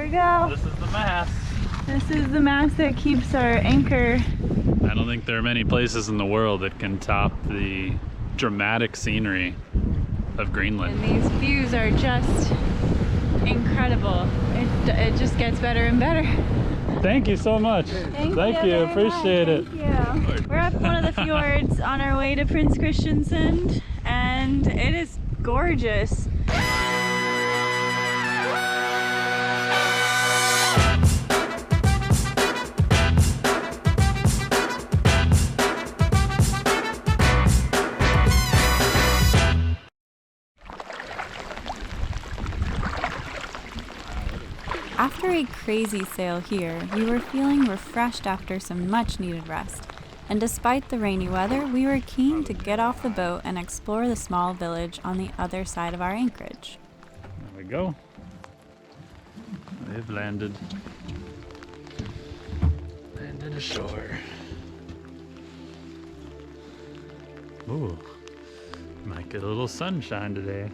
we go. This is the mast. This is the mast that keeps our anchor. I don't think there are many places in the world that can top the dramatic scenery of Greenland. And these views are just incredible. It just gets better and better. Thank you so much. Thank you. Appreciate it. Thank you. We're up one of the fjords on our way to Prince Christiansand, and it is gorgeous. After a crazy sail here, we were feeling refreshed after some much-needed rest. And despite the rainy weather, we were keen to get off the boat and explore the small village on the other side of our anchorage. There we go. We've landed ashore. Ooh, might get a little sunshine today.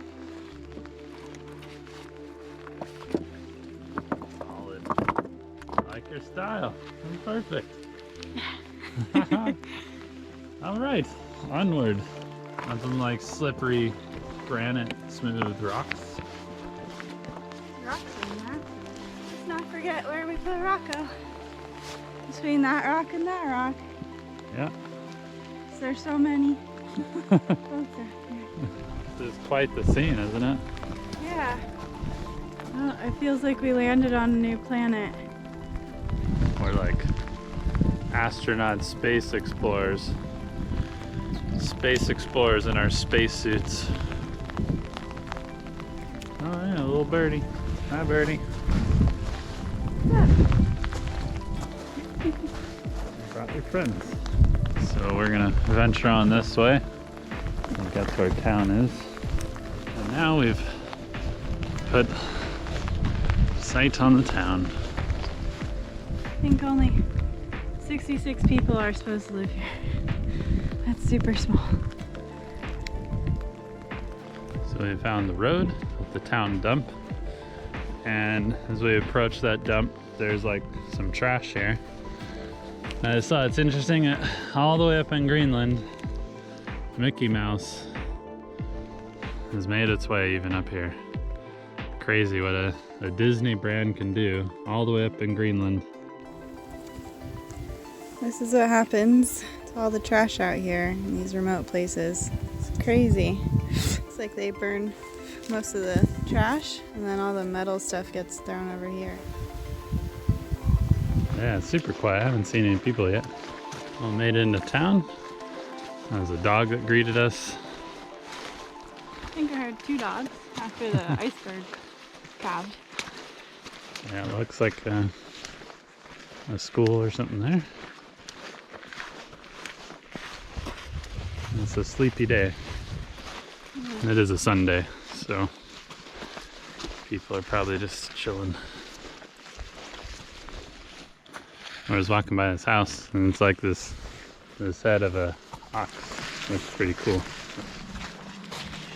I like your style. Perfect. All right, onward. Nothing like slippery granite, smooth rocks. Rocks in there. Let's not forget where we put Rocco. Between that rock and that rock. Yeah. There's so many. This is quite the scene, isn't it? Yeah. Oh, it feels like we landed on a new planet. We're like astronaut space explorers. Space explorers in our spacesuits. Oh yeah, a little birdie. Hi birdie. Yeah. Brought your friends. So we're gonna venture on this way. I think that's where town is. And now we've put sight on the town. I think only 66 people are supposed to live here. That's super small. So we found the road with the town dump. And as we approach that dump, there's like some trash here. And I saw it's interesting that all the way up in Greenland, Mickey Mouse has made its way even up here. Crazy what a Disney brand can do all the way up in Greenland. This is what happens to all the trash out here in these remote places. It's crazy. It's like they burn most of the trash and then all the metal stuff gets thrown over here. Yeah, it's super quiet. I haven't seen any people yet. Well, made it into town. There was a dog that greeted us. I think I heard 2 dogs after the iceberg calved. Yeah, it looks like a school or something there. It's a sleepy day. And it is a Sunday, so people are probably just chilling. I was walking by this house and it's like this head of a ox. That's pretty cool.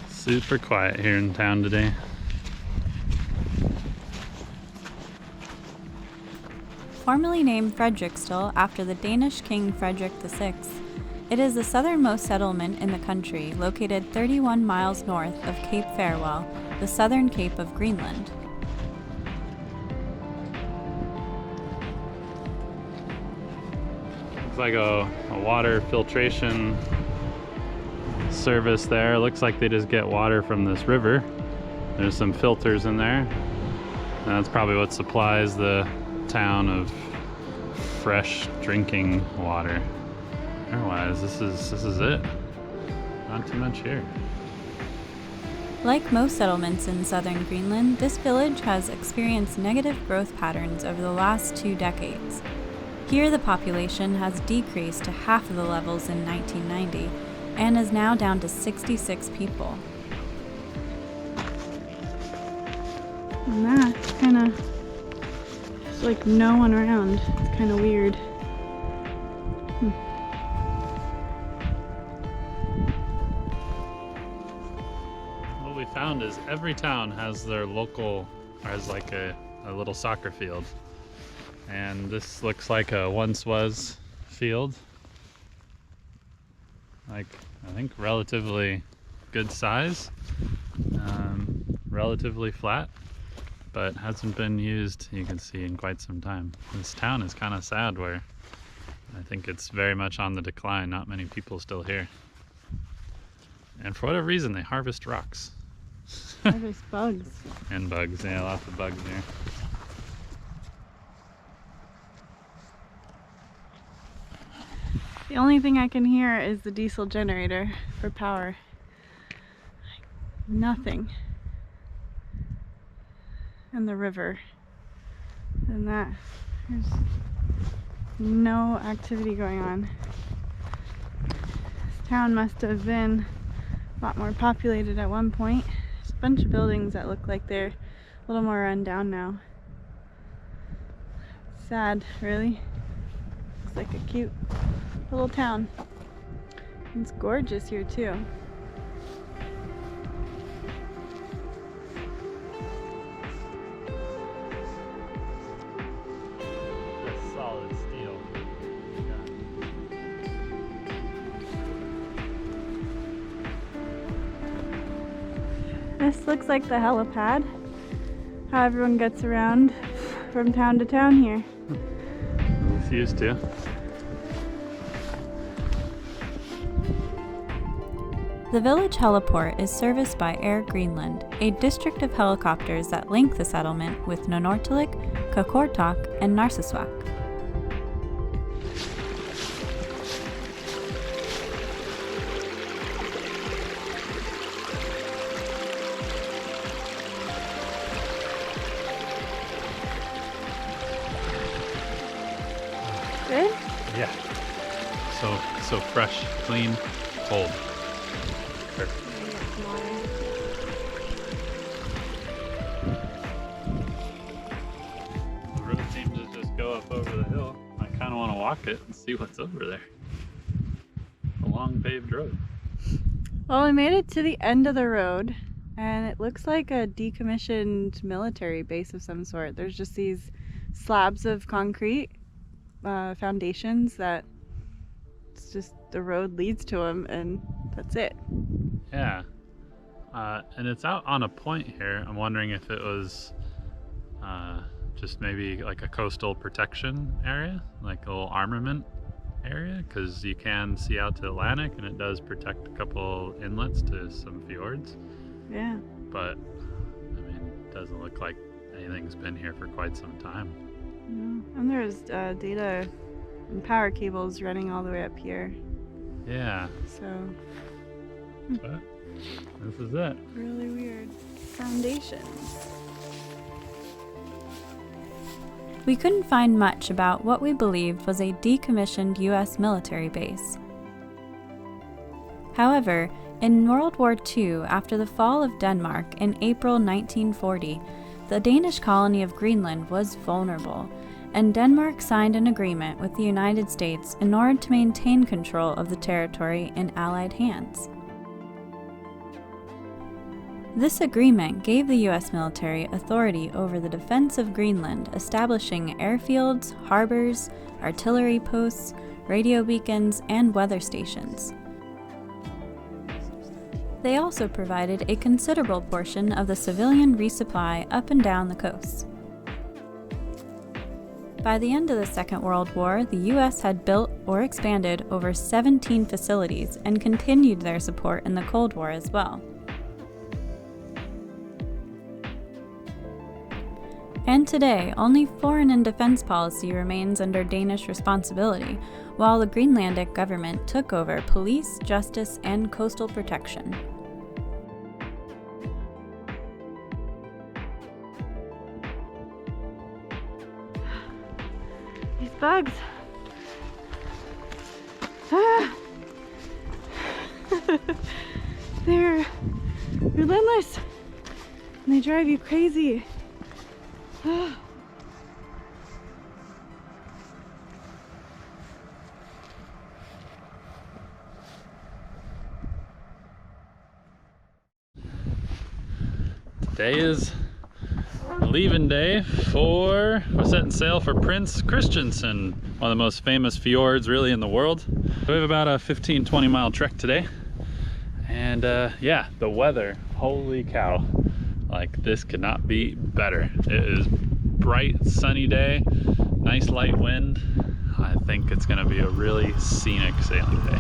Super quiet here in town today. Formerly named Frederiksdal after the Danish king Frederick VI, it is the southernmost settlement in the country, located 31 miles north of Cape Farewell, the southern cape of Greenland. Looks like a water filtration service there. Looks like they just get water from this river. There's some filters in there. And that's probably what supplies the town of fresh drinking water. Otherwise, this is it. Not too much here. Like most settlements in southern Greenland, this village has experienced negative growth patterns over the last 2 decades. Here, the population has decreased to half of the levels in 1990 and is now down to 66 people. And that's kind of just like no one around. It's kind of weird. What we found is every town has their local, or has like a a little soccer field. And this looks like a once was field. Like, I think relatively good size, relatively flat, but hasn't been used, you can see, in quite some time. This town is kind of sad, where I think it's very much on the decline, not many people still here. And for whatever reason, they harvest rocks. Harvest bugs. And bugs, yeah, lots of bugs here. The only thing I can hear is the diesel generator for power. Nothing. And the river. And that, there's no activity going on. This town must have been a lot more populated at one point. There's a bunch of buildings that look like they're a little more run down now. Sad, really. Looks like a cute little town. It's gorgeous here too. That's solid steel. This looks like the helipad. How everyone gets around from town to town here. It's used to. The village heliport is serviced by Air Greenland, a district of helicopters that link the settlement with Nanortalik, Qaqortoq, and Narsarsuaq. Good? Yeah. So fresh, clean, cold. Perfect. The road seems to just go up over the hill. I kind of want to walk it and see what's over there. A long paved road. Well, we made it to the end of the road, and it looks like a decommissioned military base of some sort. There's just these slabs of concrete foundations that it's just the road leads to them, and that's it. Yeah. And it's out on a point here. I'm wondering if it was just maybe like a coastal protection area, like a little armament area, because you can see out to the Atlantic, and it does protect a couple inlets to some fjords. Yeah. But I mean, it doesn't look like anything's been here for quite some time. No. And there's data and power cables running all the way up here. Yeah. So But this is it. really weird foundations. We couldn't find much about what we believed was a decommissioned U.S. military base. However, in World War II, after the fall of Denmark in April 1940, the Danish colony of Greenland was vulnerable, and Denmark signed an agreement with the United States in order to maintain control of the territory in Allied hands. This agreement gave the U.S. military authority over the defense of Greenland, establishing airfields, harbors, artillery posts, radio beacons, and weather stations. They also provided a considerable portion of the civilian resupply up and down the coast. By the end of the Second World War, the U.S. had built or expanded over 17 facilities and continued their support in the Cold War as well. And today, only foreign and defense policy remains under Danish responsibility, while the Greenlandic government took over police, justice, and coastal protection. These bugs! Ah! They're relentless, and they drive you crazy. Today is a leaving day for, we're setting sail for Prince Christiansen, one of the most famous fjords really in the world. We have about a 15-20 mile trek today. And yeah, the weather, holy cow. Like, this could not be better. It is bright, sunny day, nice light wind. I think it's gonna be a really scenic sailing day.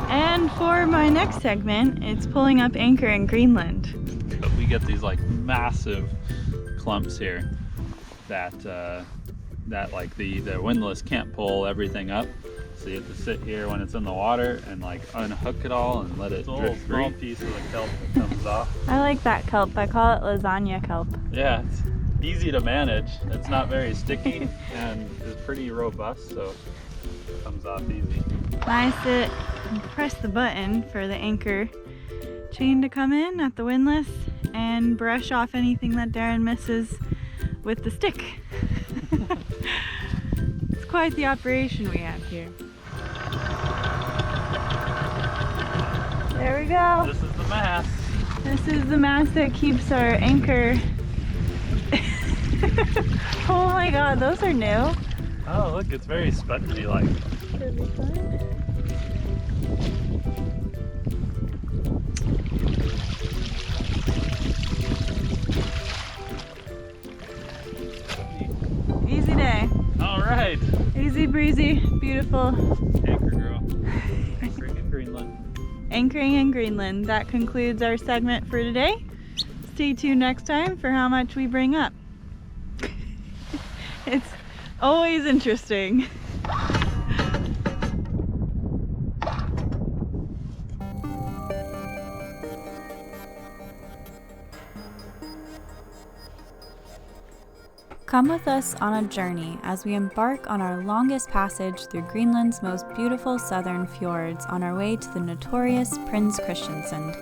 And for my next segment, it's pulling up anchor in Greenland. But we get these like massive clumps here that like the windlass can't pull everything up. So you have to sit here when it's in the water and like unhook it all and let it drift free. Small piece of the kelp that comes off. I like that kelp. I call it lasagna kelp. Yeah, it's easy to manage. It's not very sticky and is pretty robust, so it comes off easy. I sit and press the button for the anchor chain to come in at the windlass and brush off anything that Darren misses with the stick. It's quite the operation we have here. There we go. This is the mast. This is the mast that keeps our anchor. Oh my god, those are new. Oh look, it's very spongy-like. Should be fun. Easy day. All right. Easy breezy, beautiful. Anchor girl. Anchoring in Greenland. Anchoring in Greenland. That concludes our segment for today. Stay tuned next time for how much we bring up. It's always interesting. Come with us on a journey as we embark on our longest passage through Greenland's most beautiful southern fjords on our way to the notorious Prince Christiansen.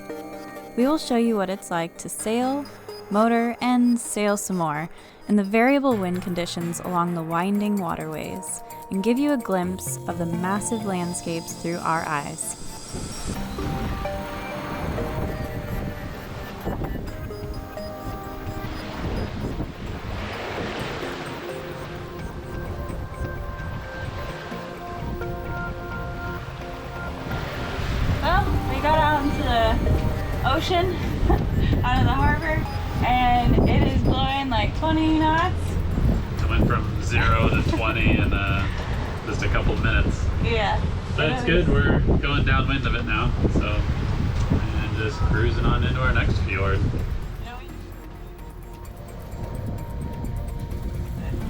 We will show you what it's like to sail, motor, and sail some more in the variable wind conditions along the winding waterways, and give you a glimpse of the massive landscapes through our eyes. Well, we got out into the ocean, out of the harbor, and it is blowing like 20 knots. It went from 0 to 20 in just a couple minutes. Yeah. That's good. We're going downwind of it now, so and just cruising on into our next fjord.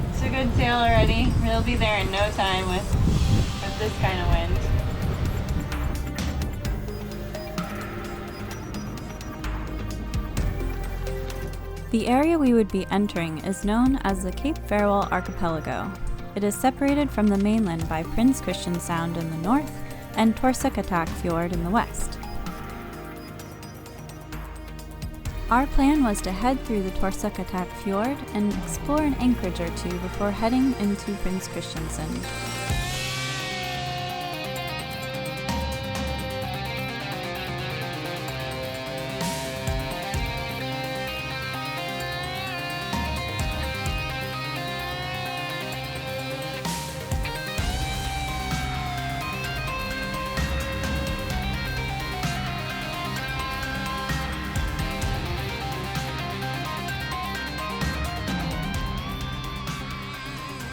It's a good sail already. We'll be there in no time with this kind of wind. The area we would be entering is known as the Cape Farewell Archipelago. It is separated from the mainland by Prince Christian Sound in the north and Torsukattak Fjord in the west. Our plan was to head through the Torsukattak Fjord and explore an anchorage or two before heading into Prince Christiansen.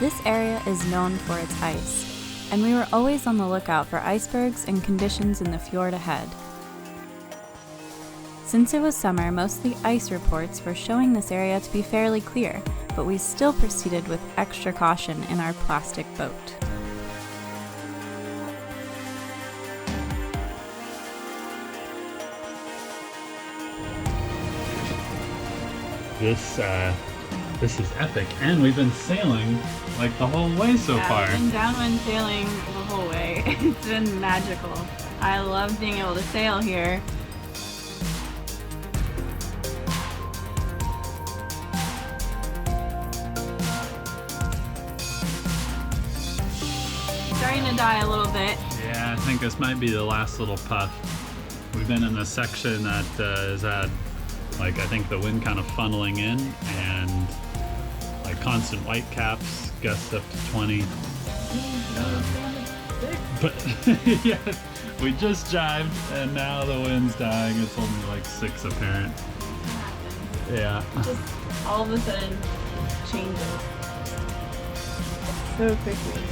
This area is known for its ice, and we were always on the lookout for icebergs and conditions in the fjord ahead. Since it was summer, most of the ice reports were showing this area to be fairly clear, but we still proceeded with extra caution in our plastic boat. This is epic, and we've been sailing like the whole way so far. We've been downwind sailing the whole way. It's been magical. I love being able to sail here. Starting to die a little bit. Yeah, I think this might be the last little puff. We've been in a section that has had, like, I think the wind kind of funneling in and like constant white caps, gusts up to 20. But yeah, we just jived and now the wind's dying. It's only like 6 apparent. Yeah. Just all of a sudden changes so quickly.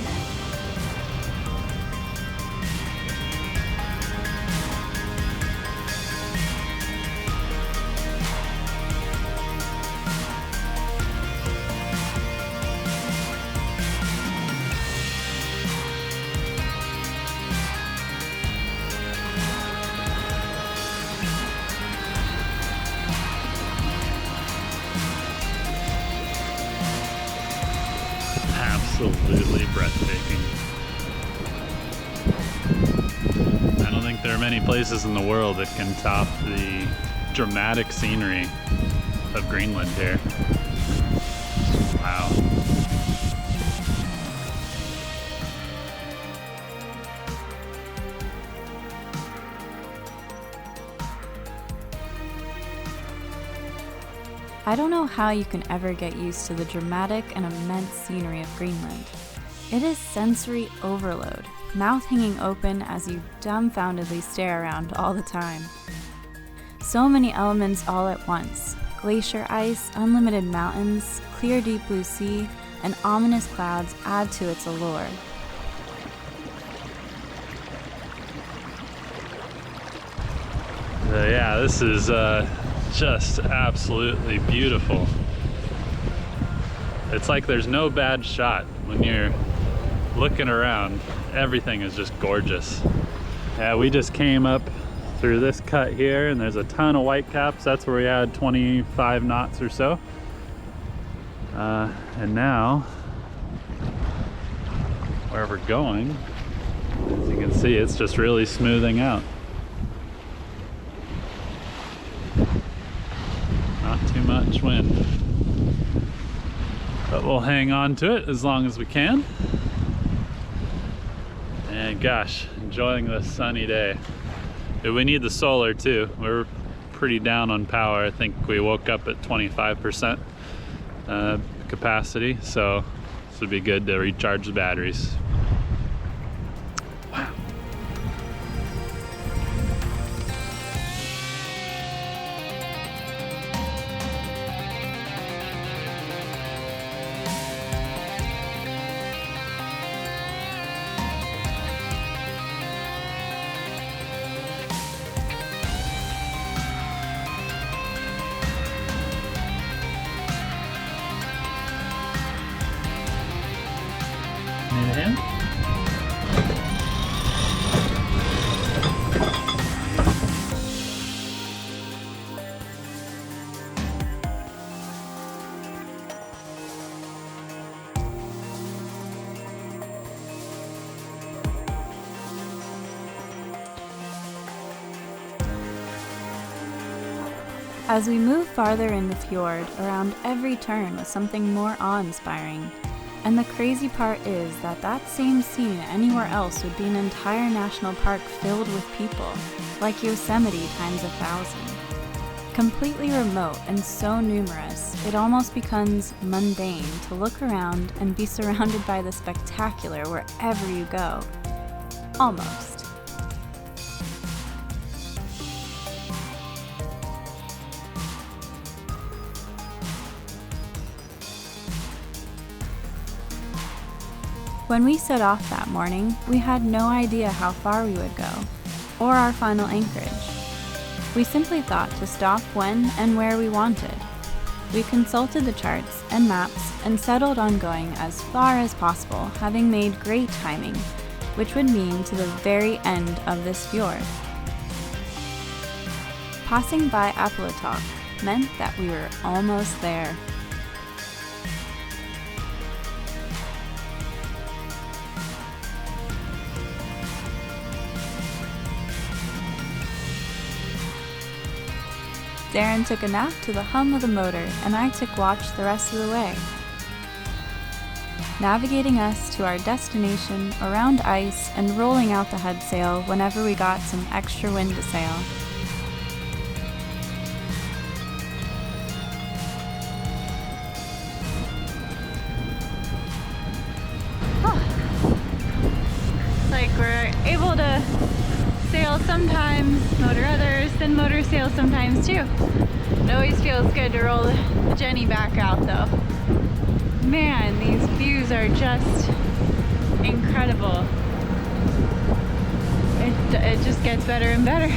Absolutely breathtaking. I don't think there are many places in the world that can top the dramatic scenery of Greenland here. Wow. I don't know how you can ever get used to the dramatic and immense scenery of Greenland. It is sensory overload, mouth hanging open as you dumbfoundedly stare around all the time. So many elements all at once: glacier ice, unlimited mountains, clear deep blue sea, and ominous clouds add to its allure. Yeah, this is just absolutely beautiful. It's like there's no bad shot when you're looking around. Everything is just gorgeous. Yeah, we just came up through this cut here and there's a ton of white caps. That's where we had 25 knots or so. And now, where we're going, as you can see, it's just really smoothing out. Not too much wind, but we'll hang on to it as long as we can. And gosh, enjoying this sunny day. We need the solar too. We're pretty down on power. I think we woke up at 25% capacity, so this would be good to recharge the batteries. Wow. Need a hand? As we move farther in the fjord, around every turn was something more awe-inspiring. And the crazy part is that that same scene anywhere else would be an entire national park filled with people, like Yosemite times 1,000. Completely remote and so numerous, it almost becomes mundane to look around and be surrounded by the spectacular wherever you go. Almost. When we set off that morning, we had no idea how far we would go, or our final anchorage. We simply thought to stop when and where we wanted. We consulted the charts and maps and settled on going as far as possible, having made great timing, which would mean to the very end of this fjord. Passing by Apalatok meant that we were almost there. Darren took a nap to the hum of the motor, and I took watch the rest of the way. navigating us to our destination around ice and rolling out the head sail whenever we got some extra wind to sail. Like we're able to sail sometimes, motor others, then motor sail sometimes too. It always feels good to roll the Jenny back out though. Man, these views are just incredible. It just gets better and better.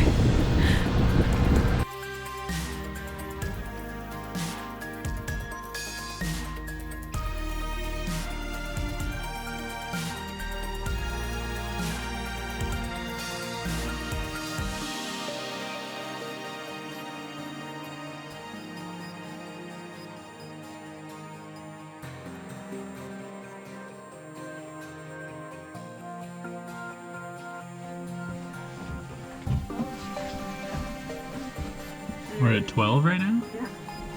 We're at 12 right now? Yeah.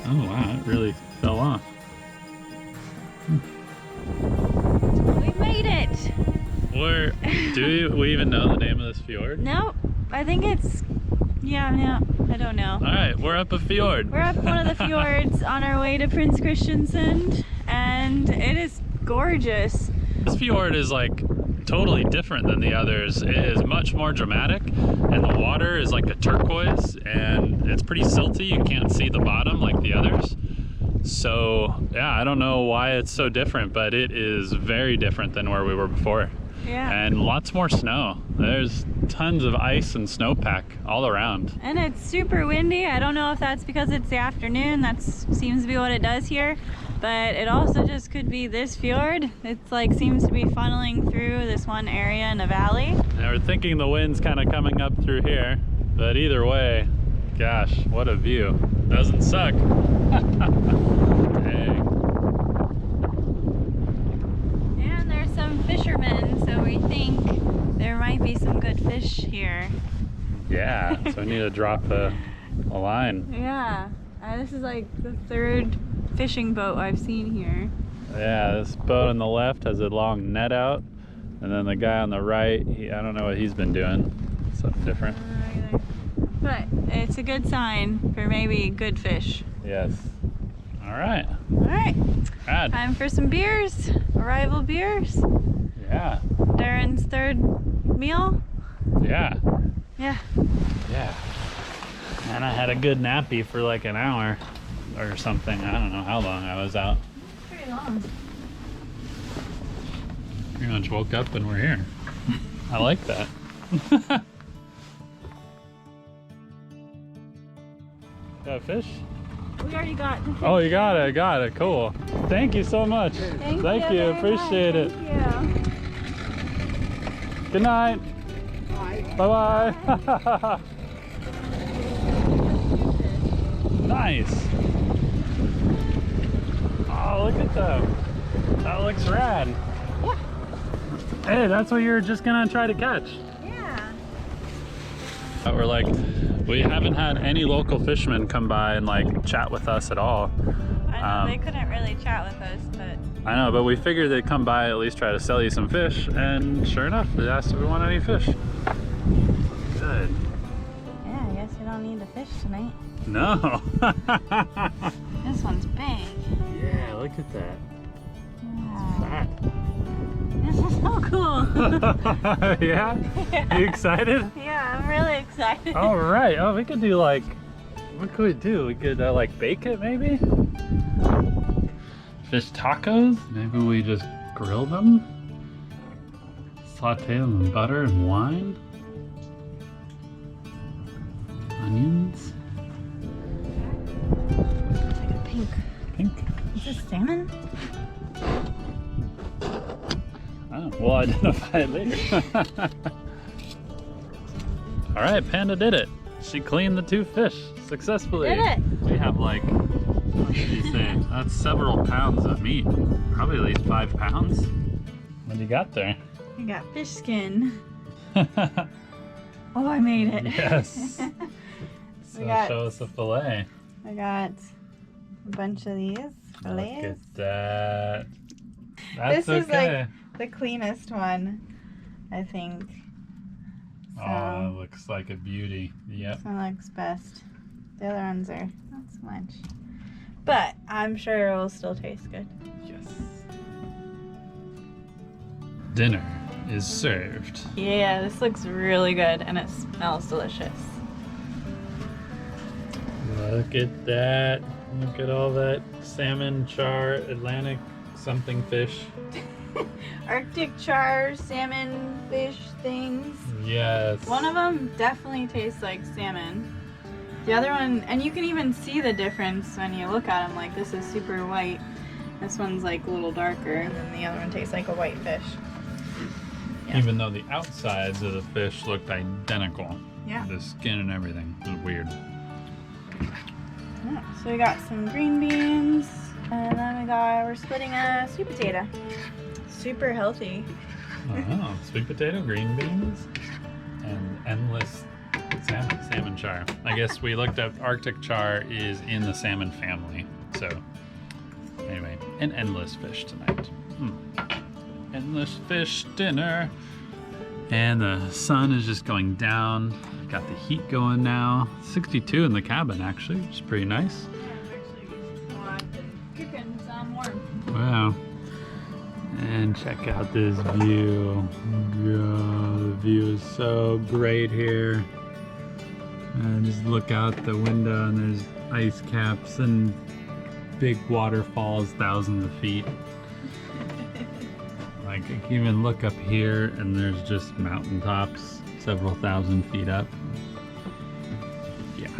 Oh wow, it really fell off. We made it! Do we even know the name of this fjord? No, I think it's, yeah, I don't know. Alright, we're up a fjord. We're up one of the fjords on our way to Prince Christiansand, and it is gorgeous. This fjord is like totally different than the others. It is much more dramatic, and the water is like a turquoise, and it's pretty silty. You can't see the bottom like the others. So yeah, I don't know why it's so different, but it is very different than where we were before. Yeah. And lots more snow. There's tons of ice and snowpack all around. And it's super windy. I don't know if that's because it's the afternoon. That seems to be what it does here. But it also just could be this fjord. It's like seems to be funneling through this one area in a valley. And we're thinking the wind's kind of coming up through here. But either way, gosh, what a view. Doesn't suck. Dang. And there's some fishermen, so we think there might be some good fish here. Yeah, so we need to drop a line. Yeah, this is like the third fishing boat I've seen here. Yeah, this boat on the left has a long net out, and then the guy on the right, I don't know what he's been doing. Something different. But it's a good sign for maybe good fish. Yes. All right. All right. Rad. Time for some beers. Arrival beers. Yeah. Darren's third meal. Yeah. Yeah. Yeah. And I had a good nappy for like an hour or something. I don't know how long I was out. Pretty long. Pretty much woke up and we're here. I like that. Got a fish? We already got the fish. Oh, you got it. Got it. Cool. Thank you so much. Thank you. Very Appreciate much. it. Thank you. Good night. Bye. Bye-bye. Nice. Oh, look at them. That looks rad. Yeah. Hey, that's what you were just gonna try to catch. Yeah. We're like, we haven't had any local fishermen come by and like chat with us at all. I know, they couldn't really chat with us, but... I know, but we figured they'd come by at least try to sell you some fish, and sure enough, they asked if we want any fish. Good. Yeah, I guess we don't need to fish tonight. No. This one's big. Yeah, look at that. Wow. Fat. This is so cool. Yeah? Yeah. You excited? Yeah, I'm really excited. All right. Oh, we could do like, what could we do? We could like bake it maybe? Fish tacos? Maybe we just grill them? Saute them in butter and wine? Onions? It's like a pink. Pink? Is this salmon? Oh, we'll identify it later. All right, Panda did it. She cleaned the 2 fish successfully. Did it? We have like, what did you say? That's several pounds of meat. Probably at least 5 pounds. What do you got there? I got fish skin. Oh, I made it. Yes. So show us the fillet. I got a bunch of these fillets. Look at that. That's this is okay. like the cleanest one, I think. So, Oh, it looks like a beauty. Yep. this one looks best. The other ones are not so much. But I'm sure it will still taste good. Yes. Dinner is served. Yeah, this looks really good and it smells delicious. Look at that. Look at all that salmon, char, Atlantic something fish. Arctic char, salmon, fish things. Yes. One of them definitely tastes like salmon. The other one, and you can even see the difference when you look at them, like this is super white. This one's like a little darker, and then the other one tastes like a white fish. Yeah. Even though the outsides of the fish looked identical. Yeah. The skin and everything. It was weird. Yeah, so we got some green beans, and then we're splitting a sweet potato. Super healthy. Oh, sweet potato, green beans, and endless salmon char. I guess we looked up Arctic char is in the salmon family. So anyway, an endless fish tonight. Endless fish dinner. And the sun is just going down. Got the heat going now. 62 in the cabin actually, which is pretty nice. Yeah, I'm actually hot and cooking, so I'm warm. Wow. And check out this view. God, the view is so great here. And just look out the window and there's ice caps and big waterfalls thousands of feet. Like I can even look up here and there's just mountaintops several thousand feet up. Yeah.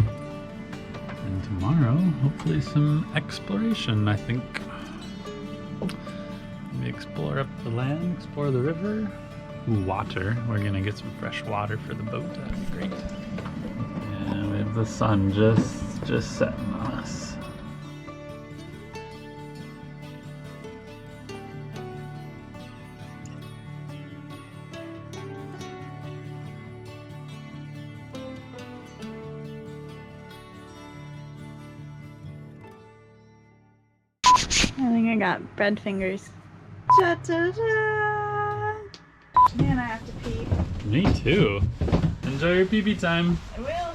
And tomorrow, hopefully some exploration, I think. Maybe explore up the land, explore the river. Water. We're gonna get some fresh water for the boat. That'd be great. And we have the sun just setting on us. I think I got bread fingers. Ta-ta-ta! Man, I have to pee. Me too. Enjoy your pee-pee time. I will.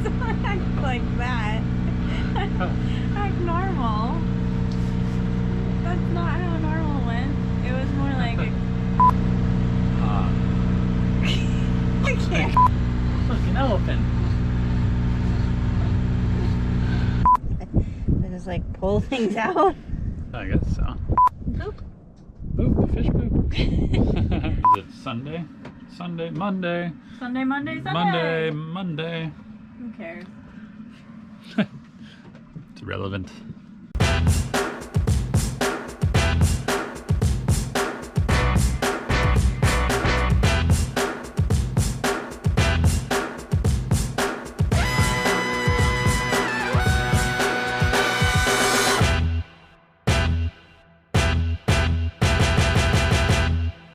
Don't act like that. Act normal. That's not how normal went. It was more like I can't. Look, an elephant. They just like pull things out. I guess so. Poop. Poop, fish poop. Is it Sunday? Sunday, Monday. Sunday, Monday, Sunday. Monday, Monday. Who cares? It's irrelevant.